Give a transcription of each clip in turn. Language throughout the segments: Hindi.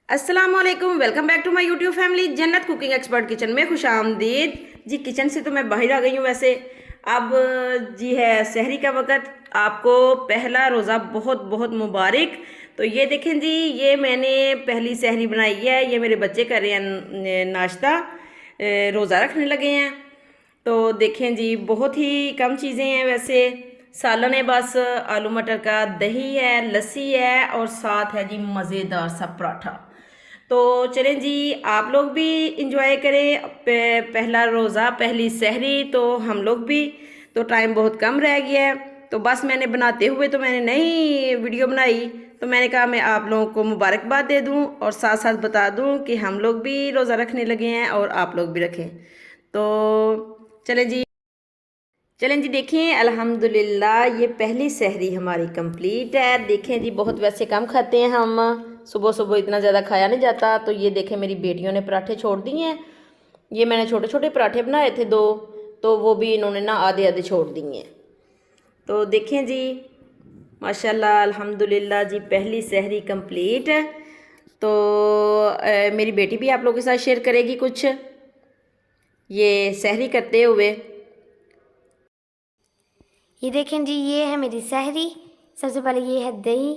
अस्सलामुअलैकुम, welcome back to my YouTube family Jannat cooking expert kitchen में खुश आमदीद जी। किचन से तो मैं बाहर आ गई हूँ वैसे। अब जी है सहरी का वक़्त। आपको पहला रोज़ा बहुत बहुत मुबारक। तो ये देखें जी, ये मैंने पहली सहरी बनाई है। ये मेरे बच्चे कर रहे हैं नाश्ता, रोज़ा रखने लगे हैं। तो देखें जी, बहुत ही कम चीज़ें हैं वैसे। सालन है बस, आलू मटर का, दही है, लस्सी है और साथ है जी मज़ेदार सा पराठा। तो चलें जी, आप लोग भी इंजॉय करें पहला रोज़ा, पहली सहरी। तो हम लोग भी, तो टाइम बहुत कम रह गया है। तो बस मैंने बनाते हुए तो मैंने नहीं वीडियो बनाई। तो मैंने कहा मैं आप लोगों को मुबारकबाद दे दूं और साथ साथ बता दूं कि हम लोग भी रोज़ा रखने लगे हैं और आप लोग भी रखें। तो चलें जी, चलें जी, देखें अल्हम्दुलिल्लाह ये पहली सहरी हमारी कंप्लीट है। देखें जी, बहुत वैसे कम खाते हैं हम, सुबह सुबह इतना ज़्यादा खाया नहीं जाता। तो ये देखें मेरी बेटियों ने पराठे छोड़ दिए हैं। ये मैंने छोटे छोटे पराठे बनाए थे दो, तो वो भी इन्होंने ना आधे आधे छोड़ दिए हैं। तो देखें जी, माशाल्लाह अल्हम्दुलिल्लाह जी पहली सहरी कंप्लीट है। तो मेरी बेटी भी आप लोगों के साथ शेयर करेगी कुछ ये सहरी करते हुए। ये देखें जी, ये है मेरी सहरी। सबसे पहले ये है दही,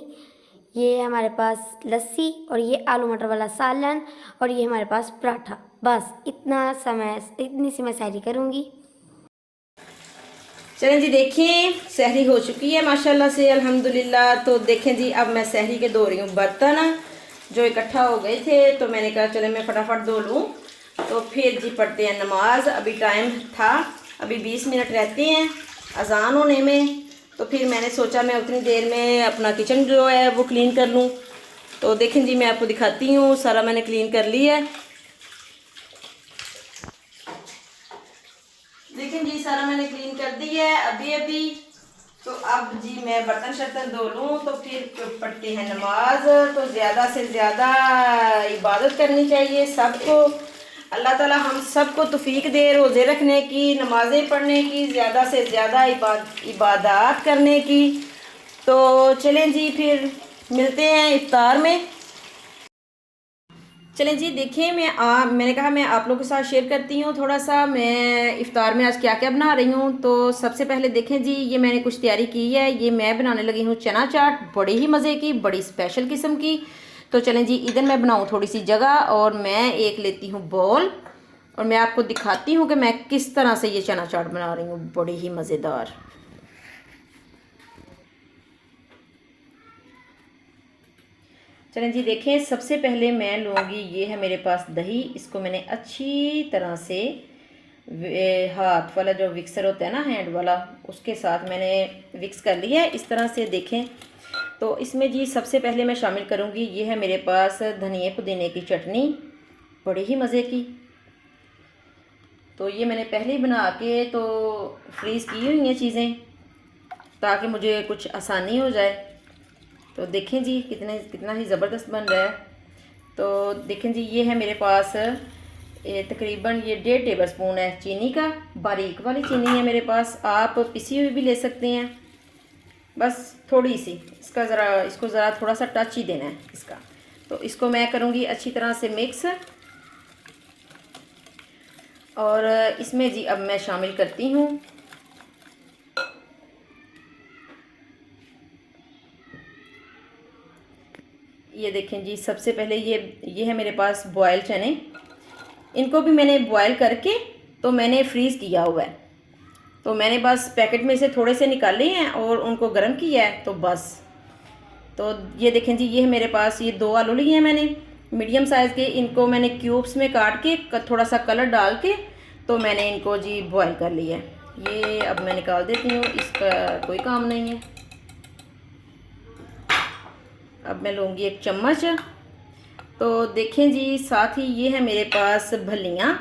ये है हमारे पास लस्सी और ये आलू मटर वाला सालन और ये हमारे पास पराठा। बस इतनी सी मैं सहरी करूँगी। चलें जी, देखें सहरी हो चुकी है माशाल्लाह से अल्हम्दुलिल्लाह। तो देखें जी, अब मैं सहरी के धो रही हूँ बर्तन जो इकट्ठा हो गए थे। तो मैंने कहा चले मैं फटाफट धो लूँ, तो फिर जी पढ़ते हैं नमाज। अभी टाइम था, अभी 20 मिनट रहते हैं अजान होने में। तो फिर मैंने सोचा मैं उतनी देर में अपना किचन जो है वो क्लीन कर लूँ। तो देखें जी, मैं आपको दिखाती हूँ, सारा मैंने क्लीन कर लिया है। देखें जी, सारा मैंने क्लीन कर दिया है अभी अभी। तो अब जी मैं बर्तन शर्तन धो लूँ तो फिर पढ़ते हैं नमाज। तो ज़्यादा से ज़्यादा इबादत करनी चाहिए सबको। अल्लाह ताला हम सबको तौफीक दे रोज़े रखने की, नमाज़ें पढ़ने की, ज़्यादा से ज़्यादा इबादत करने की। तो चलें जी, फिर मिलते हैं इफ्तार में। चलें जी, देखिए मैंने कहा मैं आप लोगों के साथ शेयर करती हूँ थोड़ा सा मैं इफ़्तार में आज क्या क्या बना रही हूँ। तो सबसे पहले देखें जी, ये मैंने कुछ तैयारी की है। ये मैं बनाने लगी हूँ चना चाट, बड़ी ही मज़े की, बड़ी स्पेशल किस्म की। तो चलें जी, इधर मैं बनाऊँ थोड़ी सी जगह और मैं एक लेती हूँ बॉल और मैं आपको दिखाती हूँ कि मैं किस तरह से ये चना चाट बना रही हूँ, बड़ी ही मज़ेदार। चलें जी, देखें सबसे पहले मैं लूँगी, ये है मेरे पास दही। इसको मैंने अच्छी तरह से हाथ वाला जो विक्सर होता है ना, हैंड वाला, उसके साथ मैंने विक्स कर लिया है इस तरह से। देखें तो इसमें जी सबसे पहले मैं शामिल करूँगी, ये है मेरे पास धनिए पुदीने की चटनी, बड़ी ही मज़े की। तो ये मैंने पहले ही बना के तो फ्रीज़ की हुई हैं चीज़ें, ताकि मुझे कुछ आसानी हो जाए। तो देखें जी कितना ही ज़बरदस्त बन रहा है। तो देखें जी, ये है मेरे पास तकरीबन ये 1.5 टेबल स्पून है चीनी का, बारीक वाली चीनी है मेरे पास। आप पिसी हुई भी ले सकते हैं, बस थोड़ी सी इसको ज़रा थोड़ा सा टच ही देना है इसका। तो इसको मैं करूँगी अच्छी तरह से मिक्स। और इसमें जी अब मैं शामिल करती हूँ ये देखें जी, सबसे पहले ये है मेरे पास बॉयल चने। इनको भी मैंने बॉयल करके तो मैंने फ्रीज़ किया हुआ है। तो मैंने बस पैकेट में से थोड़े से निकाले हैं और उनको गर्म किया है, तो बस। तो ये देखें जी, ये है मेरे पास, ये 2 आलू लिए हैं मैंने मीडियम साइज़ के। इनको मैंने क्यूब्स में काट के थोड़ा सा कलर डाल के तो मैंने इनको जी बॉयल कर लिया है। ये अब मैं निकाल देती हूँ, इसका कोई काम नहीं है। अब मैं लूँगी एक चम्मच। तो देखें जी, साथ ही ये है मेरे पास फलियाँ,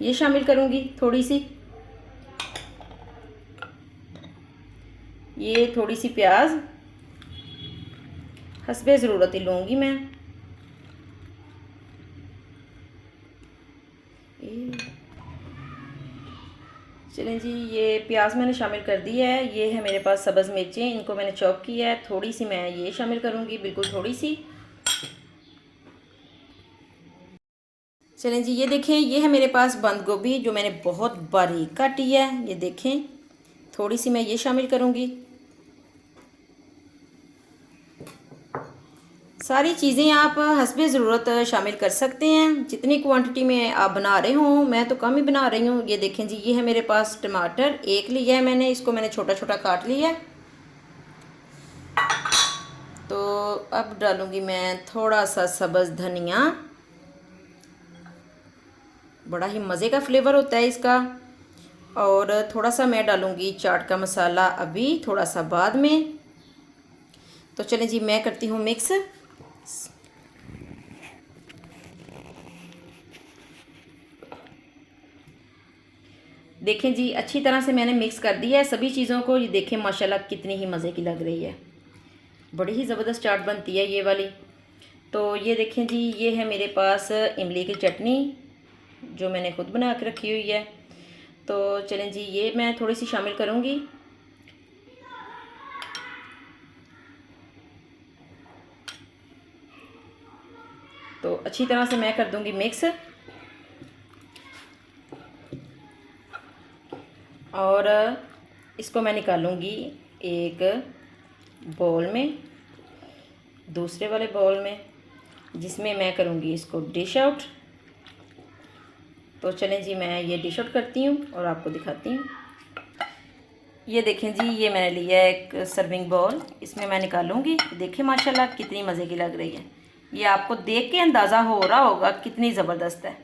ये शामिल करूँगी थोड़ी सी। ये थोड़ी सी प्याज हस्बे ज़रूरत ही लूँगी मैं। चलें जी, ये प्याज मैंने शामिल कर दी है। ये है मेरे पास सब्ज़ मिर्चें, इनको मैंने चॉप किया है। थोड़ी सी मैं ये शामिल करूँगी, बिल्कुल थोड़ी सी। चलें जी, ये देखें, ये है मेरे पास बंद गोभी जो मैंने बहुत बारीक काटी है। ये देखें, थोड़ी सी मैं ये शामिल करूँगी। सारी चीज़ें आप हस्बे ज़रूरत शामिल कर सकते हैं, जितनी क्वांटिटी में आप बना रहे हों। मैं तो कम ही बना रही हूँ। ये देखें जी, ये है मेरे पास टमाटर, एक लिया है मैंने, इसको मैंने छोटा छोटा काट लिया है। तो अब डालूँगी मैं थोड़ा सा सब्ज़ धनिया, बड़ा ही मज़े का फ्लेवर होता है इसका। और थोड़ा सा मैं डालूँगी चाट का मसाला, अभी थोड़ा सा बाद में। तो चलें जी, मैं करती हूँ मिक्स। देखें जी, अच्छी तरह से मैंने मिक्स कर दिया है सभी चीज़ों को। ये देखें माशाल्लाह कितनी ही मज़े की लग रही है, बड़ी ही ज़बरदस्त चाट बनती है ये वाली। तो ये देखें जी, ये है मेरे पास इमली की चटनी जो मैंने ख़ुद बना के रखी हुई है। तो चलें जी, ये मैं थोड़ी सी शामिल करूँगी। तो अच्छी तरह से मैं कर दूँगी मिक्स। और इसको मैं निकालूँगी एक बाउल में, दूसरे वाले बाउल में, जिसमें मैं करूँगी इसको डिश आउट। तो चलें जी, मैं ये डिश आउट करती हूँ और आपको दिखाती हूँ। ये देखें जी, ये मैंने लिया है एक सर्विंग बाउल, इसमें मैं निकालूँगी। देखें माशाल्लाह कितनी मज़े की लग रही है। ये आपको देख के अंदाज़ा हो रहा होगा कितनी ज़बरदस्त है।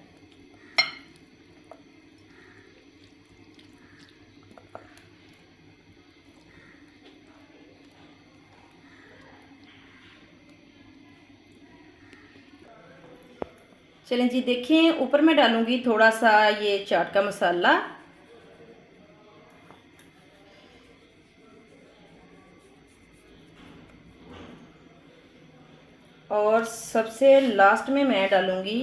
चलें जी, देखें, ऊपर मैं डालूँगी थोड़ा सा ये चाट का मसाला। और सबसे लास्ट में मैं डालूँगी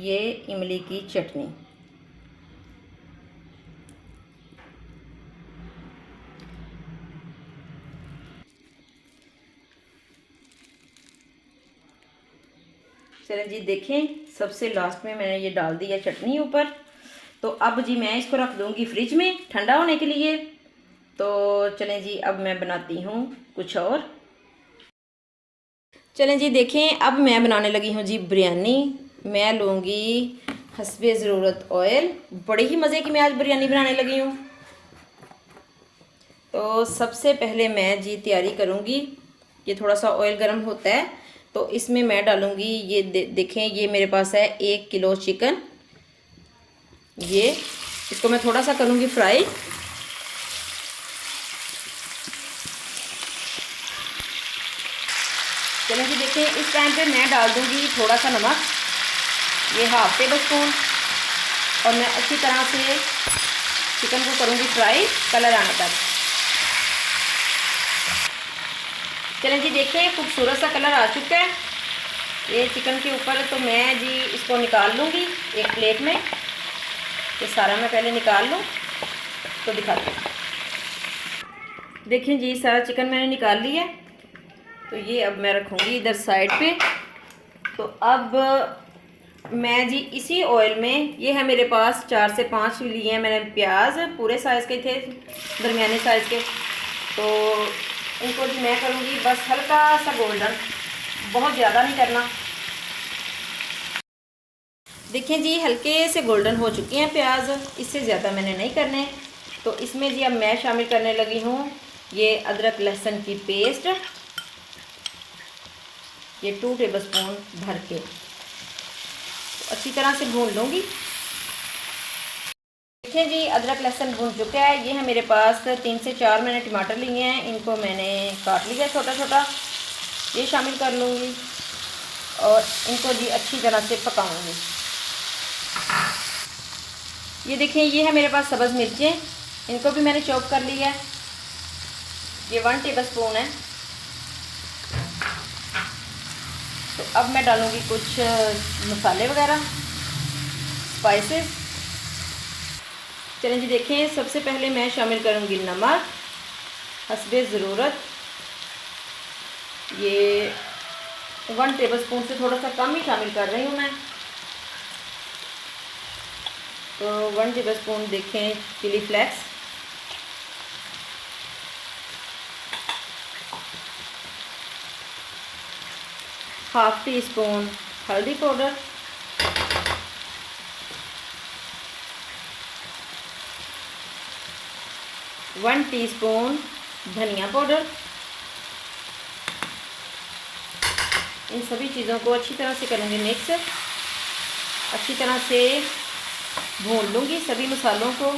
ये इमली की चटनी। चलें जी, देखें, सबसे लास्ट में मैंने ये डाल दी है चटनी ऊपर। तो अब जी मैं इसको रख दूँगी फ्रिज में ठंडा होने के लिए। तो चलें जी, अब मैं बनाती हूँ कुछ और। चलें जी, देखें, अब मैं बनाने लगी हूँ जी बिरयानी। मैं लूँगी हस्बे ज़रूरत ऑयल। बड़ी ही मज़े की मैं आज बिरयानी बनाने लगी हूँ। तो सबसे पहले मैं जी तैयारी करूँगी। ये थोड़ा सा ऑयल गर्म होता है तो इसमें मैं डालूँगी ये देखें, ये मेरे पास है 1 किलो चिकन। ये इसको मैं थोड़ा सा करूँगी फ्राई। चलें जी, देखें, इस टाइम पे मैं डाल दूँगी थोड़ा सा नमक, ये 1/2 टेबल स्पून। और मैं अच्छी तरह से चिकन को करूँगी फ्राई कलर आने तक। चलें जी, देखें, खूबसूरत सा कलर आ चुका है ये चिकन के ऊपर। तो मैं जी इसको निकाल लूँगी एक प्लेट में। ये सारा मैं पहले निकाल लूँ तो दिखाती हूँ। देखें जी, सारा चिकन मैंने निकाल लिया है। तो ये अब मैं रखूँगी इधर साइड पे। तो अब मैं जी इसी ऑयल में, ये है मेरे पास 4 से 5 लिए हैं मैंने प्याज, पूरे साइज़ के थे, दरमियाने साइज़ के। तो इनको जी मैं करूँगी बस हल्का सा गोल्डन, बहुत ज़्यादा नहीं करना। देखें जी, हल्के से गोल्डन हो चुके हैं प्याज, इससे ज़्यादा मैंने नहीं करने। तो इसमें जी अब मैं शामिल करने लगी हूँ ये अदरक लहसुन की पेस्ट, ये 2 टेबलस्पून भर के। तो अच्छी तरह से भून लूँगी। देखें जी, अदरक लहसुन भून चुका है। ये है मेरे पास 3 से 4 मैंने टमाटर लिए हैं, इनको मैंने काट लिया छोटा छोटा। ये शामिल कर लूँगी और इनको जी अच्छी तरह से पकाऊँगी। ये देखें, ये है मेरे पास सब्ज़ मिर्चें, इनको भी मैंने चॉप कर लिया है। ये 1 टेबलस्पून है। तो अब मैं डालूँगी कुछ मसाले वगैरह, स्पाइसेस। चलें जी, देखें, सबसे पहले मैं शामिल करूँगी नमक हस्बे ज़रूरत। ये 1 टेबलस्पून से थोड़ा सा कम ही शामिल कर रही हूँ मैं। तो 1 टेबलस्पून देखें chilli flakes, half teaspoon हल्दी पाउडर, 1 टीस्पून धनिया पाउडर। इन सभी चीज़ों को अच्छी तरह से करूँगी मिक्स। अच्छी तरह से भून लूँगी सभी मसालों को।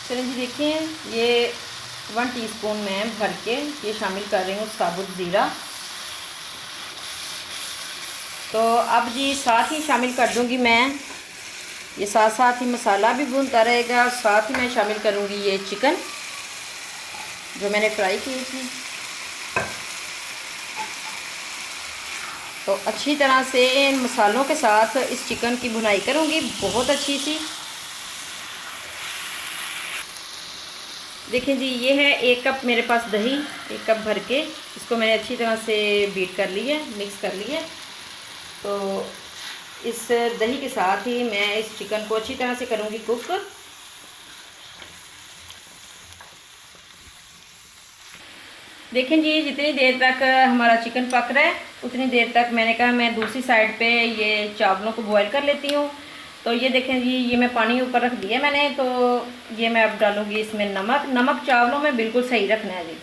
चलिए जी देखिए, ये 1 टीस्पून मैं भर के ये शामिल कर रही हूँ साबुत ज़ीरा। तो अब जी साथ ही शामिल कर दूँगी मैं, ये साथ साथ ही मसाला भी भूनता रहेगा, साथ ही मैं शामिल करूँगी ये चिकन जो मैंने फ्राई की थी। तो अच्छी तरह से इन मसालों के साथ इस चिकन की भुनाई करूँगी बहुत अच्छी सी। देखिए जी, ये है 1 कप मेरे पास दही, 1 कप भर के इसको मैंने अच्छी तरह से बीट कर ली है, मिक्स कर ली है। तो इस दही के साथ ही मैं इस चिकन को अच्छी तरह से करूँगी कुक। देखें जी, जितनी देर तक हमारा चिकन पक रहा है उतनी देर तक मैंने कहा मैं दूसरी साइड पे ये चावलों को बॉईल कर लेती हूँ। तो ये देखें जी, ये मैं पानी ऊपर रख दिया मैंने। तो ये मैं अब डालूँगी इसमें नमक चावलों में बिल्कुल सही रखना है जी,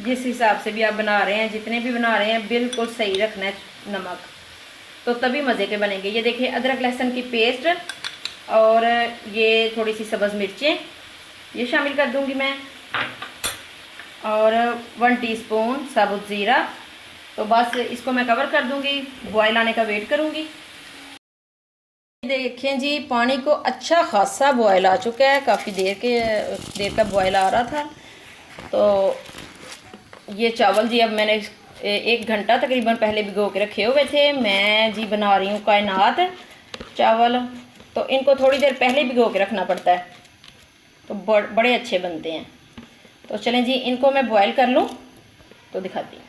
जिस हिसाब से भी आप बना रहे हैं, जितने भी बना रहे हैं बिल्कुल सही रखना है नमक, तो तभी मज़े के बनेंगे। ये देखिए, अदरक लहसुन की पेस्ट और ये थोड़ी सी सब्ज़ मिर्चें ये शामिल कर दूँगी मैं, और 1 टीस्पून साबुत ज़ीरा। तो बस इसको मैं कवर कर दूँगी, बॉयल आने का वेट करूँगी। देखें जी, पानी को अच्छा खासा बॉयल आ चुका है, काफ़ी देर का बॉयल आ रहा था। तो ये चावल जी अब मैंने 1 घंटा तकरीबन पहले भिगो के रखे हुए थे। मैं जी बना रही हूँ कायनात चावल, तो इनको थोड़ी देर पहले भिगो के रखना पड़ता है, तो बड़े अच्छे बनते हैं। तो चलें जी, इनको मैं बॉयल कर लूँ तो दिखाती हूँ।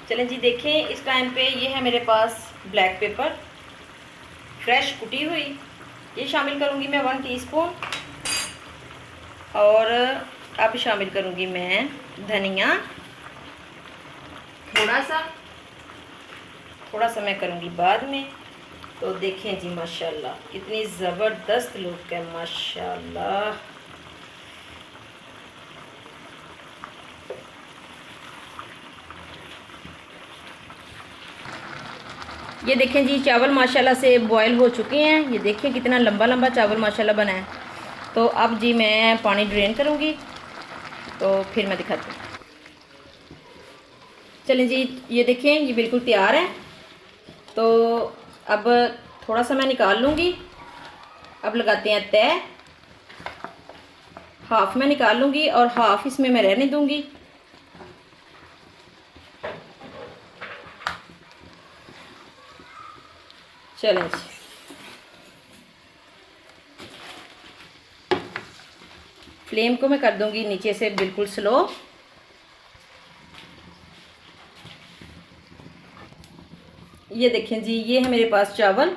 चलें जी देखें, इस टाइम पे ये है मेरे पास ब्लैक पेपर फ्रेश कुटी हुई, ये शामिल करूँगी मैं 1 टीस्पून। और अब शामिल करूँगी मैं धनिया, थोड़ा सा मैं करूँगी बाद में। तो देखें जी, माशाल्लाह कितनी ज़बरदस्त लुक है, माशाल्लाह। ये देखें जी, चावल माशाल्लाह से बॉयल हो चुके हैं। ये देखिए कितना लंबा लंबा चावल माशाल्लाह बना है। तो अब जी मैं पानी ड्रेन करूँगी, तो फिर मैं दिखाती हूँ। चलें जी, ये देखें ये बिल्कुल तैयार है। तो अब थोड़ा सा मैं निकाल लूँगी। अब लगाते हैं तय। हाफ़ मैं निकाल लूँगी और हाफ़ इसमें मैं रहने दूँगी। चलें जी, फ्लेम को मैं कर दूँगी नीचे से बिल्कुल स्लो। ये देखें जी, ये है मेरे पास चावल,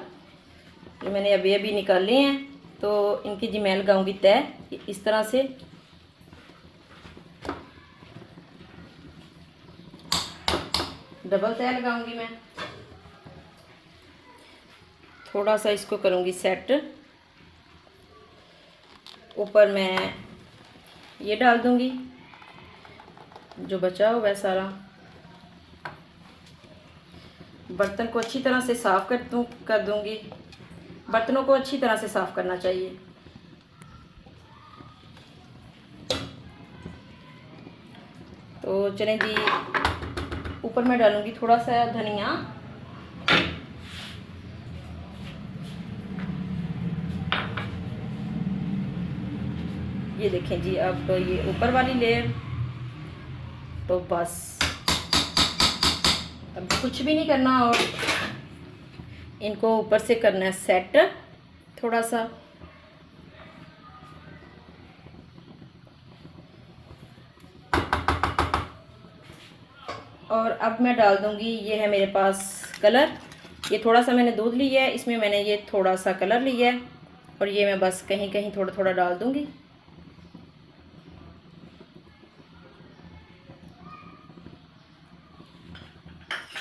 ये मैंने अभी निकाले हैं। तो इनकी जी मैं लगाऊंगी तय इस तरह से। डबल तय लगाऊंगी मैं। थोड़ा सा इसको करूंगी सेट। ऊपर मैं ये डाल दूंगी जो बचा हुआ है सारा। बर्तन को अच्छी तरह से साफ़ कर दूंगी। बर्तनों को अच्छी तरह से साफ़ करना चाहिए। तो चलें जी, ऊपर मैं डालूंगी थोड़ा सा धनिया। ये देखें जी, अब ये ऊपर वाली लेयर। तो बस अब कुछ भी नहीं करना और इनको ऊपर से करना है सेट थोड़ा सा। और अब मैं डाल दूंगी, ये है मेरे पास कलर, ये थोड़ा सा मैंने दूध लिया है, इसमें मैंने ये थोड़ा सा कलर लिया है और ये मैं बस कहीं कहीं थोड़ा थोड़ा डाल दूँगी।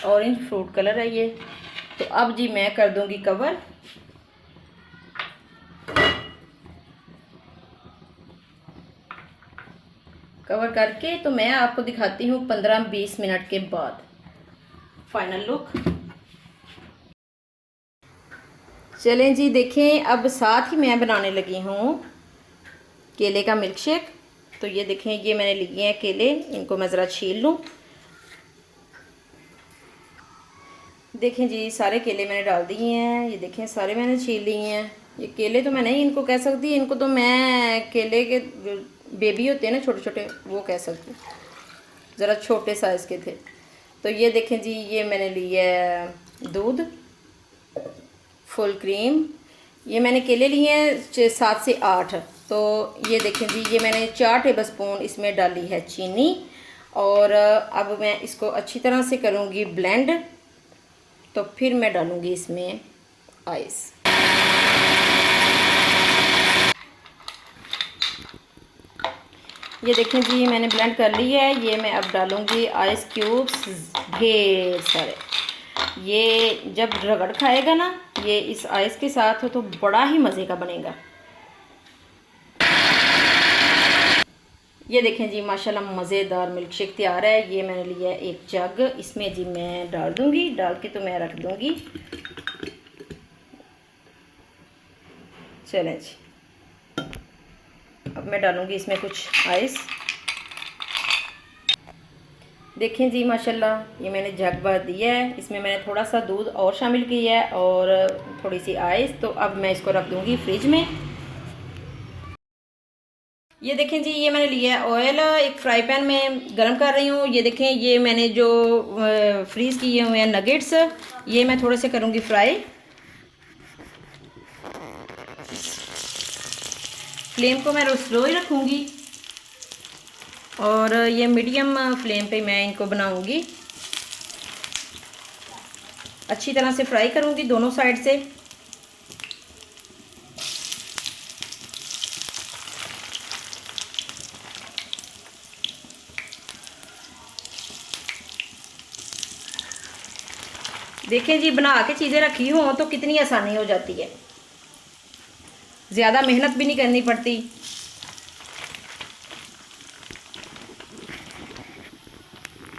ऑरेंज फ्रूट कलर है ये। तो अब जी मैं कर दूँगी कवर। कवर करके तो मैं आपको दिखाती हूँ 15-20 मिनट के बाद फाइनल लुक। चलें जी देखें, अब साथ ही मैं बनाने लगी हूँ केले का मिल्क शेक। तो ये देखें, ये मैंने लिए हैं केले, इनको मैं ज़रा छील लूँ। देखें जी, सारे केले मैंने डाल दिए हैं। ये देखें, सारे मैंने छील लिए हैं। ये केले तो मैं नहीं इनको कह सकती, इनको तो मैं केले के जो बेबी होते हैं ना छोटे छोटे, वो कह सकती हूँ, ज़रा छोटे साइज़ के थे। तो ये देखें जी, ये मैंने लिया है दूध, फुल क्रीम। ये मैंने केले लिए हैं 7 से 8। तो ये देखें जी, ये मैंने 4 टेबलस्पून इसमें डाली है चीनी। और अब मैं इसको अच्छी तरह से करूँगी ब्लेंड। तो फिर मैं डालूँगी इसमें आइस। ये देखें जी, मैंने ब्लेंड कर ली है। ये मैं अब डालूँगी आइस क्यूब्स ढेर सारे। ये जब रगड़ खाएगा ना ये इस आइस के साथ हो तो बड़ा ही मज़े का बनेगा। ये देखें जी, माशाल्लाह मज़ेदार मिल्क शेक तैयार है। ये मैंने लिया है एक जग, इसमें जी मैं डाल दूँगी। डाल के तो मैं रख दूँगी। चलें जी, अब मैं डालूँगी इसमें कुछ आइस। देखें जी, माशाल्लाह ये मैंने जग भर दिया है। इसमें मैंने थोड़ा सा दूध और शामिल किया है और थोड़ी सी आइस। तो अब मैं इसको रख दूँगी फ्रिज में। ये देखें जी, ये मैंने लिया है ऑयल, एक फ्राई पैन में गर्म कर रही हूँ। ये देखें, ये मैंने जो फ्रीज़ किए हुए हैं नगेट्स, ये मैं थोड़े से करूँगी फ्राई। फ्लेम को मैं स्लो ही रखूँगी और ये मीडियम फ्लेम पे मैं इनको बनाऊँगी। अच्छी तरह से फ्राई करूँगी दोनों साइड से। देखें जी, बना के चीज़ें रखी हों तो कितनी आसानी हो जाती है, ज़्यादा मेहनत भी नहीं करनी पड़ती।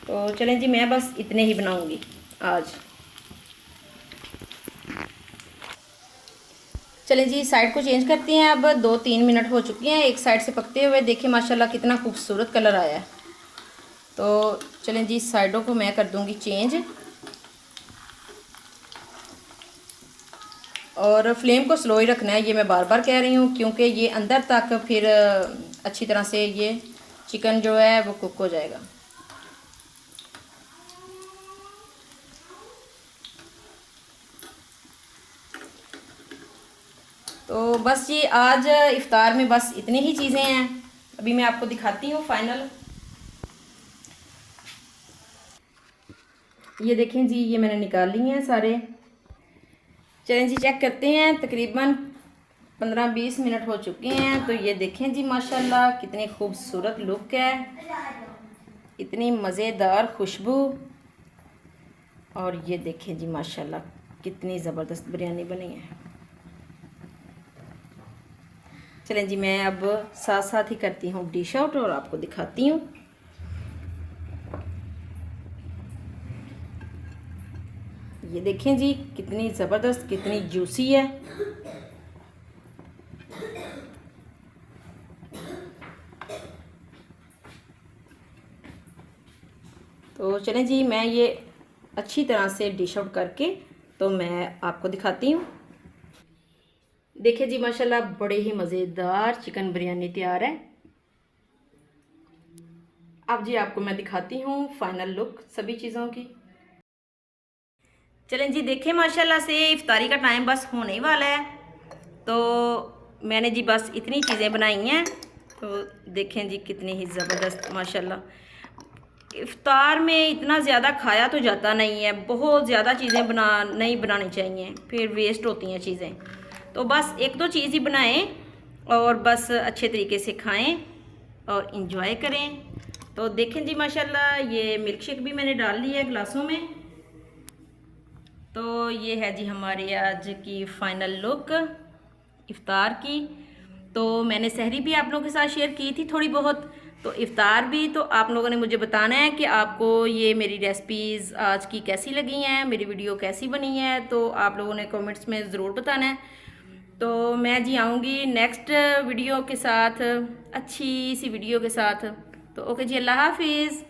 तो चलें जी, मैं बस इतने ही बनाऊंगी आज। चलें जी, साइड को चेंज करते हैं। अब 2-3 मिनट हो चुके हैं एक साइड से पकते हुए। देखिए माशाल्लाह कितना खूबसूरत कलर आया है। तो चलें जी, साइडों को मैं कर दूंगी चेंज और फ्लेम को स्लो ही रखना है। ये मैं बार बार कह रही हूँ क्योंकि ये अंदर तक फिर अच्छी तरह से ये चिकन जो है वो कुक हो जाएगा। तो बस ये आज इफ्तार में बस इतनी ही चीज़ें हैं। अभी मैं आपको दिखाती हूँ फाइनल। ये देखें जी, ये मैंने निकाल लिए हैं सारे। चलें जी, चेक करते हैं। तकरीबन 15-20 मिनट हो चुके हैं। तो ये देखें जी, माशाल्लाह कितनी खूबसूरत लुक है, इतनी मज़ेदार खुशबू। और ये देखें जी, माशाल्लाह कितनी ज़बरदस्त बिरयानी बनी है। चलें जी, मैं अब साथ साथ ही करती हूँ डिश आउट और आपको दिखाती हूँ। ये देखें जी, कितनी ज़बरदस्त, कितनी जूसी है। तो चलें जी, मैं ये अच्छी तरह से डिश आउट करके तो मैं आपको दिखाती हूँ। देखिए जी, माशाल्लाह बड़े ही मज़ेदार चिकन बिरयानी तैयार है। अब जी आपको मैं दिखाती हूँ फाइनल लुक सभी चीज़ों की। चलें जी, देखें माशाल्लाह से इफ्तारी का टाइम बस होने ही वाला है। तो मैंने जी बस इतनी चीज़ें बनाई हैं। तो देखें जी, कितनी ही ज़बरदस्त माशाल्लाह। इफ्तार में इतना ज़्यादा खाया तो जाता नहीं है, बहुत ज़्यादा चीज़ें नहीं बनानी चाहिए, फिर वेस्ट होती हैं चीज़ें। तो बस एक दो चीज़ ही बनाएं और बस अच्छे तरीके से खाएं और इंजॉय करें। तो देखें जी माशाल्लाह, ये मिल्क शेक भी मैंने डाल लिया है गिलासों में। तो ये है जी हमारे आज की फ़ाइनल लुक इफ़्तार की। तो मैंने सहरी भी आप लोगों के साथ शेयर की थी थोड़ी बहुत, तो इफ़्तार भी। तो आप लोगों ने मुझे बताना है कि आपको ये मेरी रेसिपीज़ आज की कैसी लगी हैं, मेरी वीडियो कैसी बनी है, तो आप लोगों ने कमेंट्स में ज़रूर बताना है। तो मैं जी आऊँगी नेक्स्ट वीडियो के साथ, अच्छी सी वीडियो के साथ। तो ओके जी, अल्लाह हाफिज़।